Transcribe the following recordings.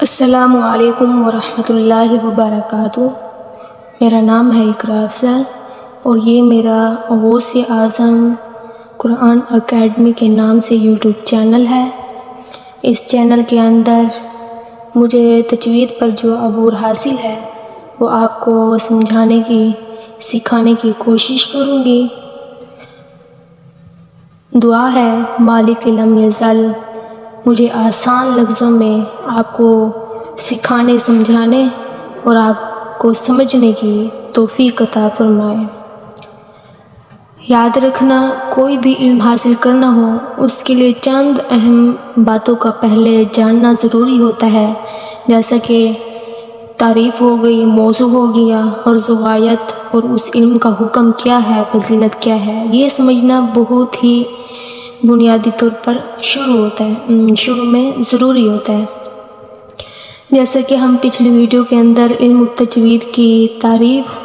السلام علیکم ورحمۃ اللہ وبرکاتہ۔ میرا نام ہے اقراء افضل اور یہ میرا غوث اعظم قرآن اکیڈمی کے نام سے یوٹیوب چینل ہے۔ اس چینل کے اندر مجھے تجوید پر جو عبور حاصل ہے وہ آپ کو سمجھانے کی سکھانے کی کوشش کروں گی۔ دعا ہے مالک لم یزل مجھے آسان لفظوں میں آپ کو سکھانے سمجھانے اور آپ کو سمجھنے کی توفیق عطا فرمائے۔ یاد رکھنا، کوئی بھی علم حاصل کرنا ہو اس کے لیے چند اہم باتوں کا پہلے جاننا ضروری ہوتا ہے، جیسا کہ تعریف ہو گئی، موضوع ہو گیا، اور غایت اور اس علم کا حکم کیا ہے، فضیلت کیا ہے۔ یہ سمجھنا بہت ہی بنیادی طور پر شروع میں ضروری ہوتا ہے۔ جیسا کہ ہم پچھلی ویڈیو کے اندر علم التجوید کی تعریف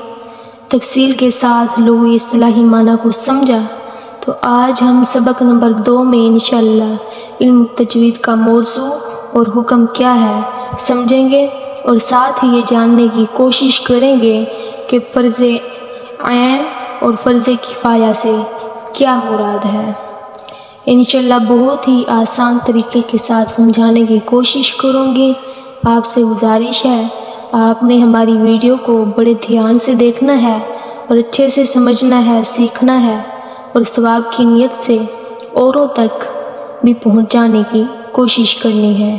تفصیل کے ساتھ لغوی اصطلاحی معنی کو سمجھا، تو آج ہم سبق نمبر 2 میں انشاءاللہ علم التجوید کا موضوع اور حکم کیا ہے سمجھیں گے، اور ساتھ ہی یہ جاننے کی کوشش کریں گے کہ فرض عین اور فرض کفایہ سے کیا مراد ہے۔ انشاءاللہ بہت ہی آسان طریقے کے ساتھ سمجھانے کی کوشش کروں گی۔ آپ سے گزارش ہے، آپ نے ہماری ویڈیو کو بڑے دھیان سے دیکھنا ہے اور اچھے سے سمجھنا ہے، سیکھنا ہے، اور ثواب کی نیت سے اوروں تک بھی پہنچانے کی کوشش کرنی ہے۔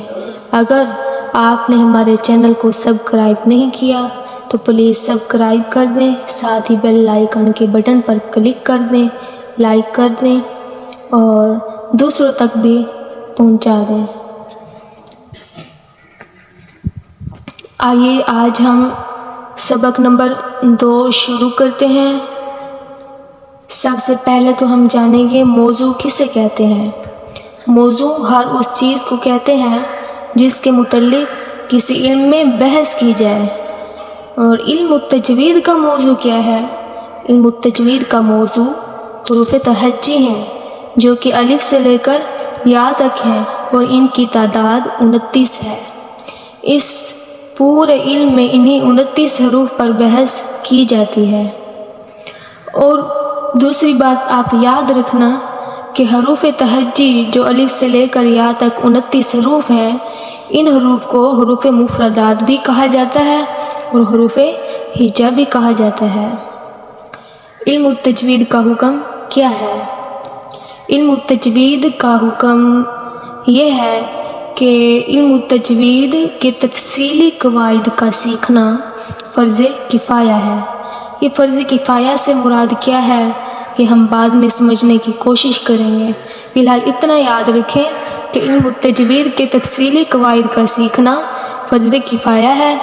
اگر آپ نے ہمارے چینل کو سبسکرائب نہیں کیا تو پلیز سبسکرائب کر دیں، ساتھ ہی بیل آئیکن کے بٹن پر کلک کر دیں، لائک کر دیں اور دوسروں تک بھی پہنچا دیں۔ آئیے آج ہم سبق نمبر 2 شروع کرتے ہیں۔ سب سے پہلے تو ہم جانیں گے موضوع کسے کہتے ہیں۔ موضوع ہر اس چیز کو کہتے ہیں جس کے متعلق کسی علم میں بحث کی جائے۔ اور علم التجوید کا موضوع کیا ہے؟ علم التجوید کا موضوع حروف تہجی ہیں، جو کہ الف سے لے کر یا تک ہیں، اور ان کی تعداد 29 ہے۔ اس پورے علم میں انہی 29 حروف پر بحث کی جاتی ہے۔ اور دوسری بات آپ یاد رکھنا کہ حروف تہجی جو الف سے لے کر یا تک 29 حروف ہیں، ان حروف کو حروف مفردات بھی کہا جاتا ہے اور حروف ہجا بھی کہا جاتا ہے۔ علم التجوید کا حکم کیا ہے؟ علم التجوید کا حکم یہ ہے کہ علم التجوید کے تفصیلی قواعد کا سیکھنا فرض کفایہ ہے۔ یہ فرض کفایہ سے مراد کیا ہے یہ ہم بعد میں سمجھنے کی کوشش کریں گے۔ فی الحال اتنا یاد رکھیں کہ علم التجوید کے تفصیلی قواعد کا سیکھنا فرض کفایہ ہے،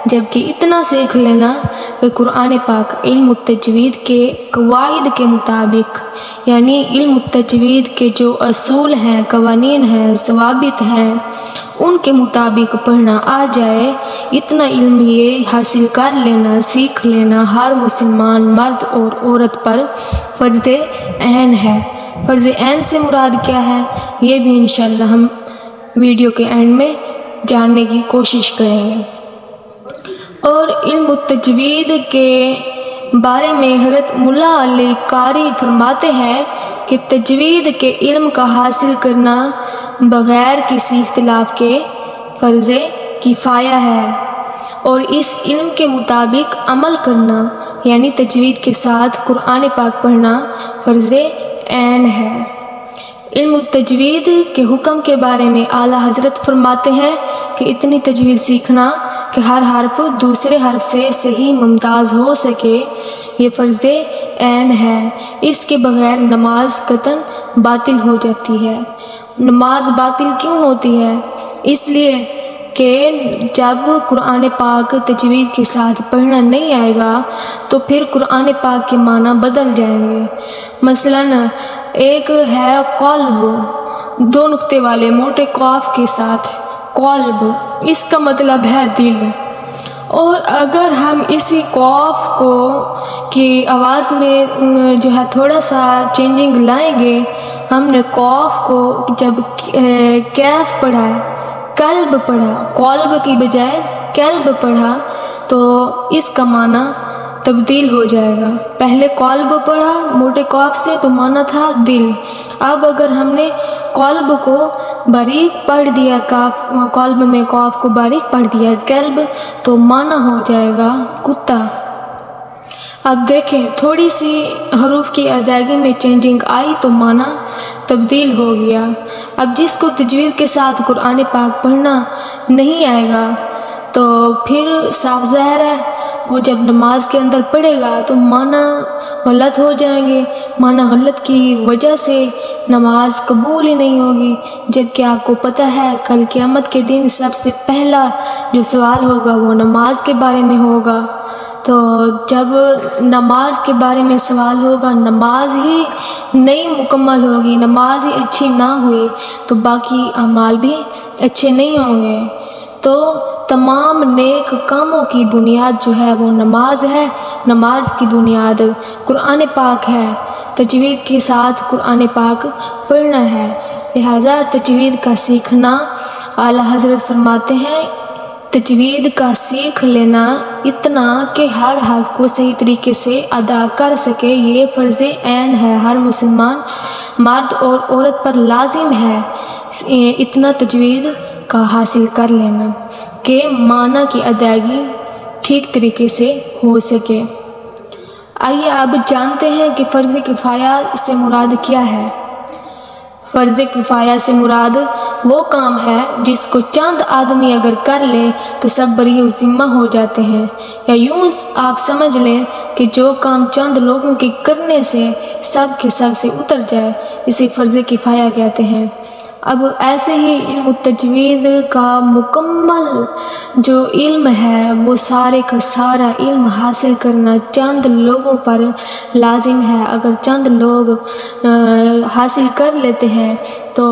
جبکہ اتنا سیکھ لینا کہ قرآن پاک علم التجوید کے قواعد کے مطابق، یعنی علم التجوید کے جو اصول ہیں، قوانین ہیں، ضوابط ہیں، ان کے مطابق پڑھنا آ جائے، اتنا علم یہ حاصل کر لینا، سیکھ لینا ہر مسلمان مرد اور عورت پر فرض عین ہے۔ فرض عین سے مراد کیا ہے یہ بھی انشاءاللہ ہم ویڈیو کے اینڈ میں جاننے کی کوشش کریں گے۔ اور علم التجوید کے بارے میں حضرت ملا علی قاری فرماتے ہیں کہ تجوید کے علم کا حاصل کرنا بغیر کسی اختلاف کے فرض کفایہ ہے، اور اس علم کے مطابق عمل کرنا یعنی تجوید کے ساتھ قرآن پاک پڑھنا فرض عین ہے۔ علم التجوید کے حکم کے بارے میں اعلیٰ حضرت فرماتے ہیں کہ اتنی تجوید سیکھنا کہ ہر حرف دوسرے حرف سے صحیح ممتاز ہو سکے، یہ فرض عین ہے۔ اس کے بغیر نماز قطعاً باطل ہو جاتی ہے۔ نماز باطل کیوں ہوتی ہے؟ اس لیے کہ جب قرآن پاک تجوید کے ساتھ پڑھنا نہیں آئے گا تو پھر قرآن پاک کے معنی بدل جائیں گے۔ مثلاً ایک ہے قلب، 2 نقطے والے موٹے قاف کے ساتھ قلب، اس کا مطلب ہے دل، اور اگر ہم اسی قاف کو کی آواز میں جو ہے تھوڑا سا چینجنگ لائیں گے، ہم نے قاف کو جب کیف پڑھا ہے कल्ब पढ़ा, कल्ब की बजाय कल्ब पढ़ा तो इसका माना तब्दील हो जाएगा। पहले कल्ब पढ़ा मोटे कॉफ से तो माना था दिल, अब अगर हमने कल्ब को बारीक पढ़ दिया, काफ कल्ब में कॉफ को बारीक पढ़ दिया कल्ब, तो माना हो जाएगा कुत्ता। अब देखें थोड़ी सी हरूफ की अदायगी में चेंजिंग आई तो माना तब्दील हो गया। अब जिसको तजवीद के साथ कुरान पाक पढ़ना नहीं आएगा तो फिर साफ ज़ाहिर है वो जब नमाज के अंदर पढ़ेगा तो माना गलत हो जाएंगे, माना गलत की वजह से नमाज कबूल ही नहीं होगी। जबकि आपको पता है कल क़यामत के दिन सबसे पहला जो सवाल होगा वो नमाज के बारे में होगा। तो जब नमाज के बारे में सवाल होगा, नमाज ही नहीं मुकम्मल होगी, नमाज ही अच्छी ना हुई तो बाकी अमाल भी अच्छे नहीं होंगे। तो तमाम नेक कामों की बुनियाद जो है वो नमाज है, नमाज की बुनियाद कुरान पाक है, तजवीद के साथ कुरान पाक पढ़ना है। लिहाजा तजवीद का सीखना, आला हज़रत फरमाते हैं तजवीद का सीख लेना इतना कि हर हर्फ को सही तरीके से अदा कर सके, ये फ़र्ज़ ऐन है, हर मुसलमान मर्द और औरत पर लाजिम है इतना तजवीद का हासिल कर लेना कि माना की अदायगी ठीक तरीके से हो सके। आइए अब जानते हैं कि फ़र्ज़ किफ़ाया से मुराद क्या है। फ़र्ज़ किफ़ाया से मुराद वो काम है जिसको चंद आदमी अगर कर ले तो सब बरी ज़िम्मा हो जाते हैं, या यूँ आप समझ लें कि जो काम चंद लोगों के करने से सब के सर से उतर जाए, इसे फ़र्ज़ किफ़ाया कहते हैं। अब ऐसे ही इल्म तजवीद का मुकम्मल जो इल्म है वो सारे का सारा इल्म हासिल करना चंद लोगों पर लाजिम है। अगर चंद लोग हासिल कर लेते हैं तो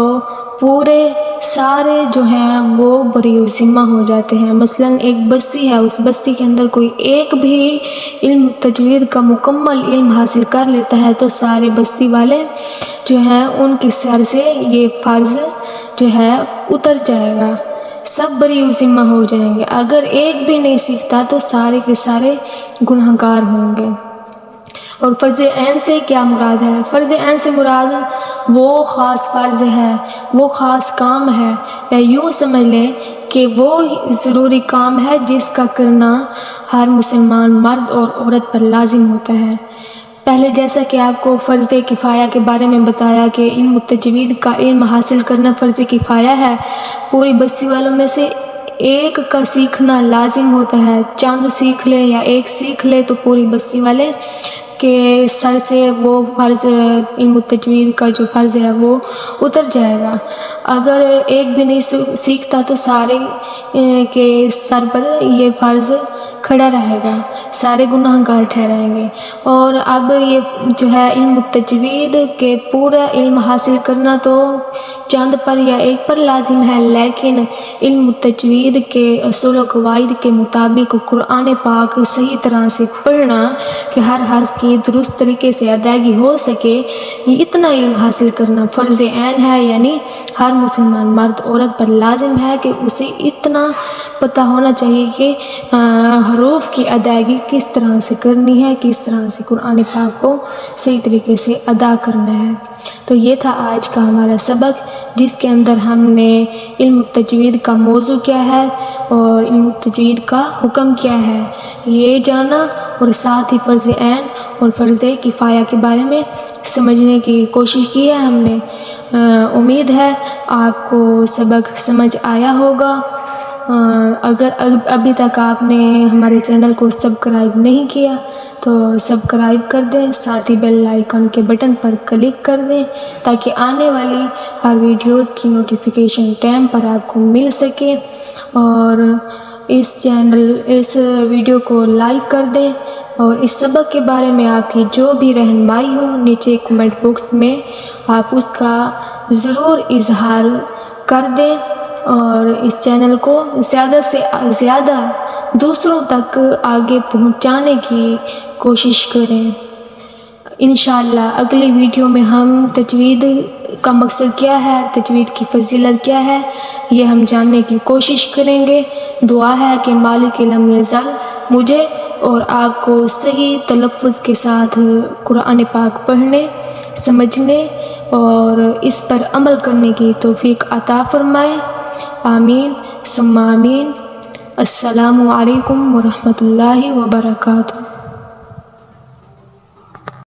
पूरे सारे जो हैं वो बरी ज़िम्मा हो जाते हैं। मसलन एक बस्ती है, उस बस्ती के अंदर कोई एक भी इल्म तजवीद का मुकम्मल इल्म हासिल कर लेता है तो सारे बस्ती वाले जो हैं उनके सर से ये फ़र्ज़ जो है उतर जाएगा, सब बरी ज़िम्मा हो जाएंगे। अगर एक भी नहीं सीखता तो सारे के सारे गुनहगार होंगे। और फ़र्ज़ ऐन से क्या मुराद है? फ़र्ज़ ऐन से मुराद वो ख़ास फ़र्ज़ है, वो ख़ास काम है, या यूँ समझ लें कि वो ज़रूरी काम है जिसका करना हर मुसलमान मर्द और औरत पर लाजिम होता है। पहले जैसा कि आपको फ़र्ज़ किफ़ाया के बारे में बताया कि इल्म तजवीद का इल्म हासिल करना फ़र्ज़ किफ़ाया है, पूरी बस्ती वालों में से एक का सीखना लाजिम होता है। चंद सीख ले या एक सीख ले तो पूरी बस्ती वाले के सर से वो फ़र्ज़ इल्म तजवीद का जो फ़र्ज़ है वो उतर जाएगा। अगर एक भी नहीं सीखता तो सारे के सर पर ये फ़र्ज़ खड़ा रहेगा, सारे गुनाहगार ठहराएंगे। और अब ये जो है इल्म तजवीद के पूरा इल्म हासिल करना तो चंद पर या एक पर लाजिम है, लेकिन इल्म तजवीद के असूल व क़वाइद के मुताबिक कुरान पाक सही तरह से पढ़ना कि हर हर्फ की दुरुस्त तरीके से अदायगी हो सके, ये इतना इल्म हासिल करना फ़र्ज़ ऐन है। यानी हर मुसलमान मर्द औरत पर लाजिम है कि उसे इतना पता होना चाहिए कि हरूफ की अदायगी किस तरह से करनी है, किस तरह से कुरान पाक को सही तरीके से अदा करना है। तो ये था आज का हमारा सबक, जिसके अंदर हमने इल्म तजवीद का मौजू क्या है और इल्म तजवीद का हुक्म क्या है ये जाना, और साथ ही फ़र्ज़ ऐन और फ़र्ज़ किफ़ाया के बारे में समझने की कोशिश की है हमने। उम्मीद है आपको सबक समझ आया होगा। अगर अभी तक आपने हमारे चैनल को सब्सक्राइब नहीं किया तो सब्सक्राइब कर दें, साथ ही बेल आइकन के बटन पर क्लिक कर दें ताकि आने वाली हर वीडियोस की नोटिफिकेशन टाइम पर आपको मिल सके। और इस वीडियो को लाइक कर दें, और इस सबक के बारे में आपकी जो भी रहनुमाई हो नीचे कमेंट बॉक्स में आप उसका ज़रूर इजहार कर दें, और इस चैनल को ज़्यादा से ज़्यादा दूसरों तक आगे पहुंचाने की कोशिश करें। इंशाअल्लाह अगली वीडियो में हम तजवीद का मकसद क्या है, तजवीद की फजीलत क्या है, یہ ہم جاننے کی کوشش کریں گے۔ دعا ہے کہ مالک لم یزل مجھے اور آپ کو صحیح تلفظ کے ساتھ قرآن پاک پڑھنے، سمجھنے اور اس پر عمل کرنے کی توفیق عطا فرمائے۔ آمین ثم آمین۔ السلام علیکم ورحمۃ اللہ وبرکاتہ۔